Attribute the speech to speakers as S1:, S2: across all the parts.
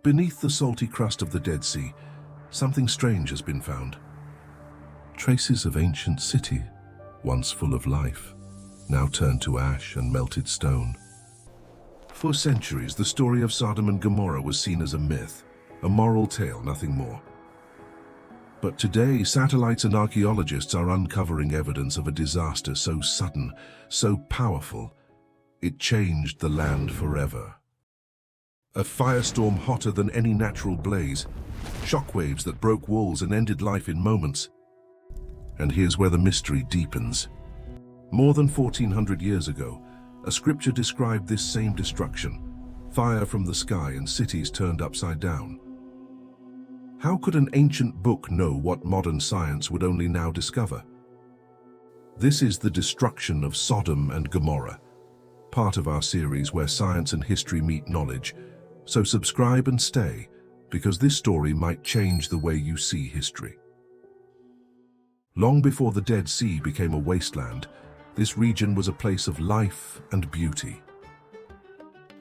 S1: Beneath the salty crust of the Dead Sea, something strange has been found. Traces of ancient city, once full of life, now turned to ash and melted stone. For centuries, the story of Sodom and Gomorrah was seen as a myth, a moral tale, nothing more. But today, satellites and archaeologists are uncovering evidence of a disaster so sudden, so powerful, it changed the land forever. A firestorm hotter than any natural blaze, shockwaves that broke walls and ended life in moments. And here's where the mystery deepens. More than 1400 years ago, a scripture described this same destruction, fire from the sky and cities turned upside down. How could an ancient book know what modern science would only now discover? This is the destruction of Sodom and Gomorrah, part of our series where science and history meet knowledge. So subscribe and stay, because this story might change the way you see history. Long before the Dead Sea became a wasteland, this region was a place of life and beauty.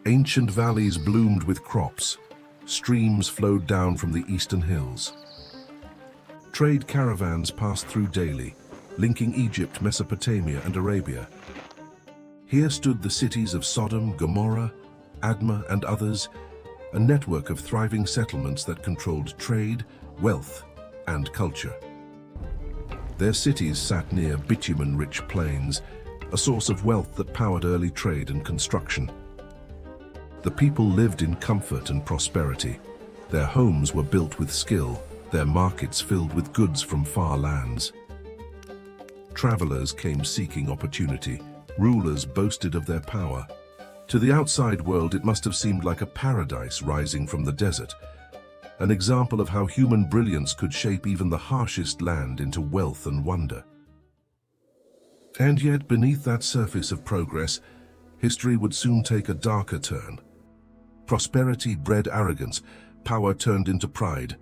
S1: Ancient valleys bloomed with crops, streams flowed down from the eastern hills. Trade caravans passed through daily, linking Egypt, Mesopotamia, and Arabia. Here stood the cities of Sodom, Gomorrah, Admah, and others, a network of thriving settlements that controlled trade, wealth, and culture. Their cities sat near bitumen-rich plains, a source of wealth that powered early trade and construction. The people lived in comfort and prosperity. Their homes were built with skill, their markets filled with goods from far lands. Travelers came seeking opportunity, rulers boasted of their power. To the outside world, it must have seemed like a paradise rising from the desert, an example of how human brilliance could shape even the harshest land into wealth and wonder. And yet, beneath that surface of progress, history would soon take a darker turn. Prosperity bred arrogance, power turned into pride.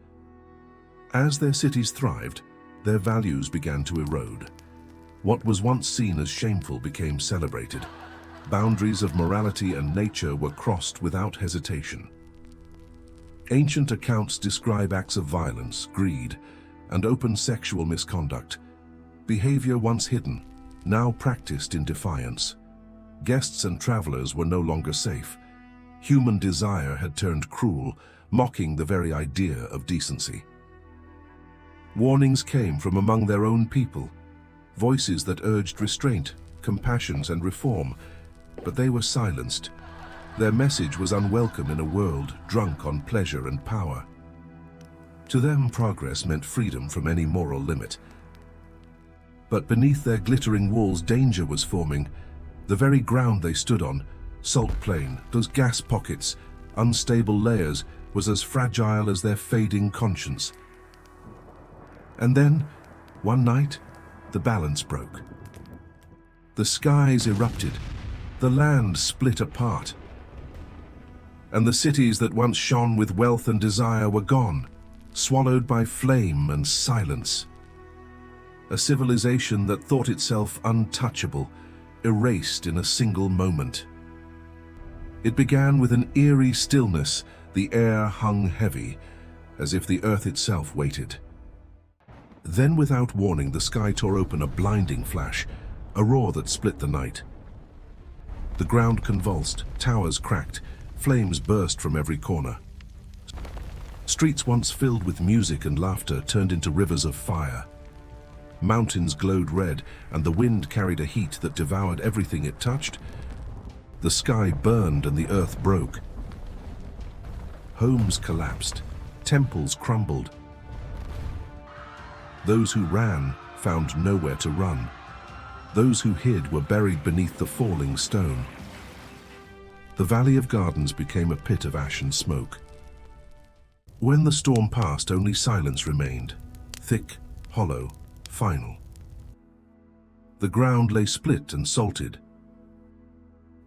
S1: As their cities thrived, their values began to erode. What was once seen as shameful became celebrated. Boundaries of morality and nature were crossed without hesitation. Ancient accounts describe acts of violence, greed, and open sexual misconduct. Behavior once hidden, now practiced in defiance. Guests and travelers were no longer safe. Human desire had turned cruel, mocking the very idea of decency. Warnings came from among their own people, voices that urged restraint, compassion, and reform, but they were silenced. Their message was unwelcome in a world drunk on pleasure and power. To them, progress meant freedom from any moral limit. But beneath their glittering walls, danger was forming. The very ground they stood on, salt plain, those gas pockets, unstable layers, was as fragile as their fading conscience. And then, one night, the balance broke. The skies erupted, the land split apart, and the cities that once shone with wealth and desire were gone, swallowed by flame and silence. A civilization that thought itself untouchable, erased in a single moment. It began with an eerie stillness. The air hung heavy, as if the earth itself waited. Then, without warning, the sky tore open, a blinding flash, a roar that split the night. The ground convulsed, towers cracked, flames burst from every corner. Streets once filled with music and laughter turned into rivers of fire. Mountains glowed red, and the wind carried a heat that devoured everything it touched. The sky burned and the earth broke. Homes collapsed, temples crumbled. Those who ran found nowhere to run. Those who hid were buried beneath the falling stone. The Valley of Gardens became a pit of ash and smoke. When the storm passed, only silence remained, thick, hollow, final. The ground lay split and salted.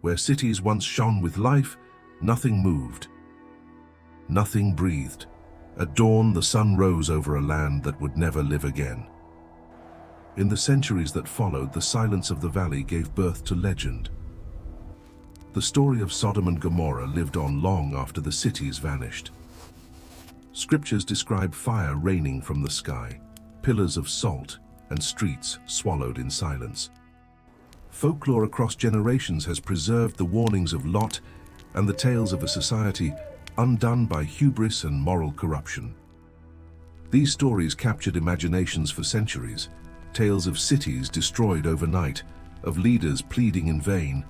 S1: Where cities once shone with life, nothing moved. Nothing breathed. At dawn, the sun rose over a land that would never live again. In the centuries that followed, the silence of the valley gave birth to legend. The story of Sodom and Gomorrah lived on long after the cities vanished. Scriptures describe fire raining from the sky, pillars of salt, and streets swallowed in silence. Folklore across generations has preserved the warnings of Lot and the tales of a society undone by hubris and moral corruption. These stories captured imaginations for centuries, tales of cities destroyed overnight, of leaders pleading in vain,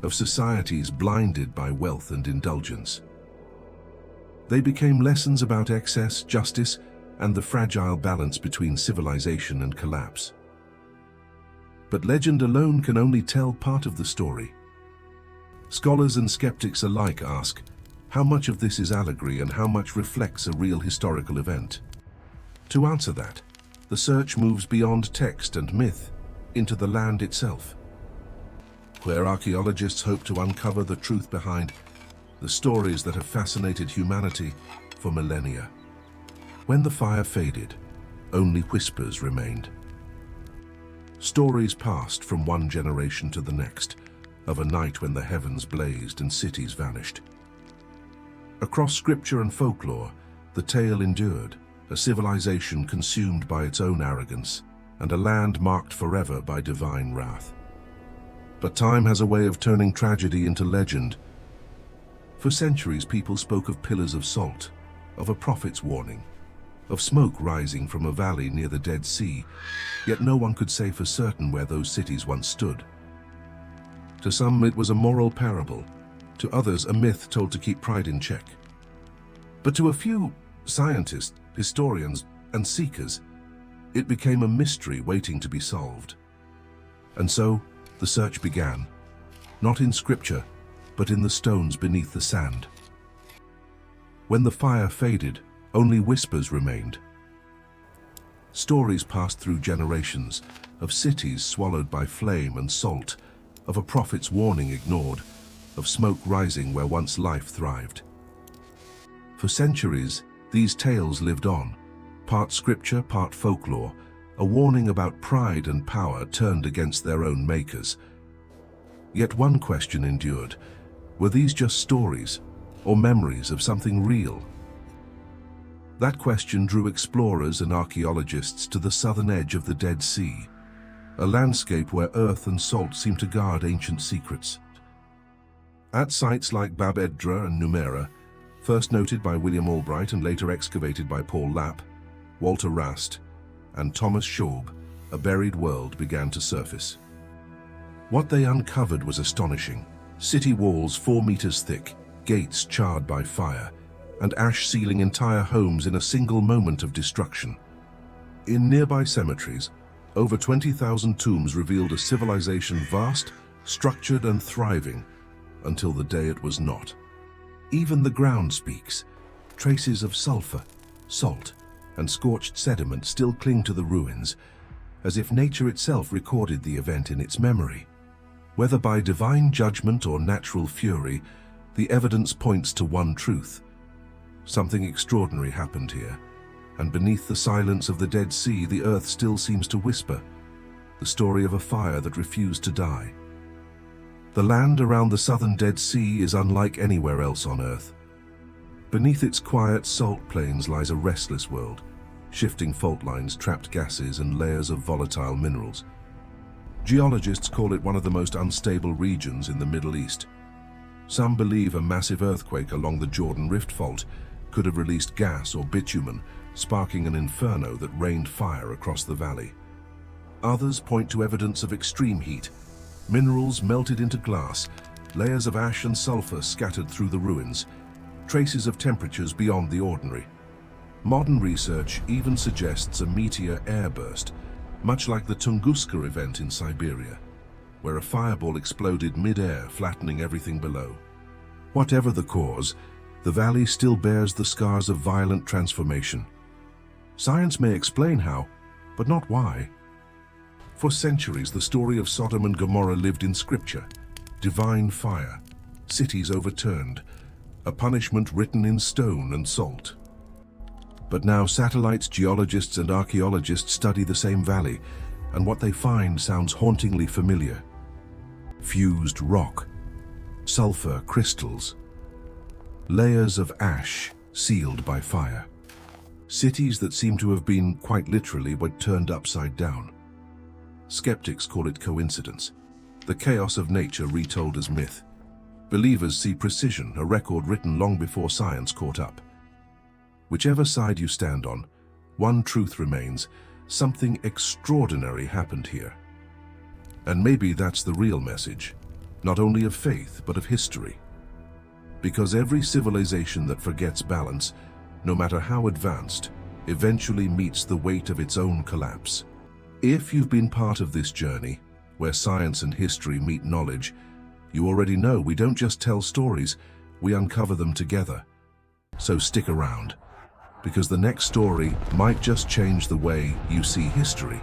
S1: of societies blinded by wealth and indulgence. They became lessons about excess, justice, and the fragile balance between civilization and collapse. But legend alone can only tell part of the story. Scholars and skeptics alike ask, how much of this is allegory and how much reflects a real historical event? To answer that, the search moves beyond text and myth into the land itself, where archaeologists hope to uncover the truth behind the stories that have fascinated humanity for millennia. When the fire faded, only whispers remained. Stories passed from one generation to the next, of a night when the heavens blazed and cities vanished. Across scripture and folklore, the tale endured, a civilization consumed by its own arrogance, and a land marked forever by divine wrath. But time has a way of turning tragedy into legend. For centuries, people spoke of pillars of salt, of a prophet's warning, of smoke rising from a valley near the Dead Sea, yet no one could say for certain where those cities once stood. To some, it was a moral parable, to others, a myth told to keep pride in check. But to a few scientists, historians, and seekers, it became a mystery waiting to be solved. And so, the search began, not in scripture, but in the stones beneath the sand. When the fire faded, only whispers remained. Stories passed through generations, of cities swallowed by flame and salt, of a prophet's warning ignored, of smoke rising where once life thrived. For centuries, these tales lived on, part scripture, part folklore, a warning about pride and power turned against their own makers. Yet one question endured: were these just stories, or memories of something real? That question drew explorers and archaeologists to the southern edge of the Dead Sea, a landscape where earth and salt seem to guard ancient secrets. At sites like edh-Dhra and Numeira, first noted by William Albright and later excavated by Paul Lapp, Walter Rast, and Thomas Schaub, a buried world began to surface. What they uncovered was astonishing. City walls 4 meters thick, gates charred by fire, and ash sealing entire homes in a single moment of destruction. In nearby cemeteries, over 20,000 tombs revealed a civilization vast, structured and thriving, until the day it was not. Even the ground speaks. Traces of sulfur, salt, and scorched sediment still cling to the ruins, as if nature itself recorded the event in its memory. Whether by divine judgment or natural fury, the evidence points to one truth. Something extraordinary happened here, and beneath the silence of the Dead Sea, the earth still seems to whisper, the story of a fire that refused to die. The land around the southern Dead Sea is unlike anywhere else on Earth. Beneath its quiet salt plains lies a restless world, shifting fault lines, trapped gases, and layers of volatile minerals. Geologists call it one of the most unstable regions in the Middle East. Some believe a massive earthquake along the Jordan Rift Fault could have released gas or bitumen, sparking an inferno that rained fire across the valley. Others point to evidence of extreme heat, minerals melted into glass, layers of ash and sulfur scattered through the ruins, traces of temperatures beyond the ordinary. Modern research even suggests a meteor airburst, much like the Tunguska event in Siberia, where a fireball exploded mid-air, flattening everything below. Whatever the cause, the valley still bears the scars of violent transformation. Science may explain how, but not why. For centuries, the story of Sodom and Gomorrah lived in scripture. Divine fire, cities overturned, a punishment written in stone and salt. But now satellites, geologists, and archaeologists study the same valley, and what they find sounds hauntingly familiar. Fused rock, sulfur crystals, layers of ash sealed by fire. Cities that seem to have been, quite literally, were turned upside down. Skeptics call it coincidence, the chaos of nature retold as myth. Believers see precision, a record written long before science caught up. Whichever side you stand on, one truth remains: something extraordinary happened here. And maybe that's the real message, not only of faith, but of history. Because every civilization that forgets balance, no matter how advanced, eventually meets the weight of its own collapse. If you've been part of this journey, where science and history meet knowledge, you already know we don't just tell stories, we uncover them together. So stick around, because the next story might just change the way you see history.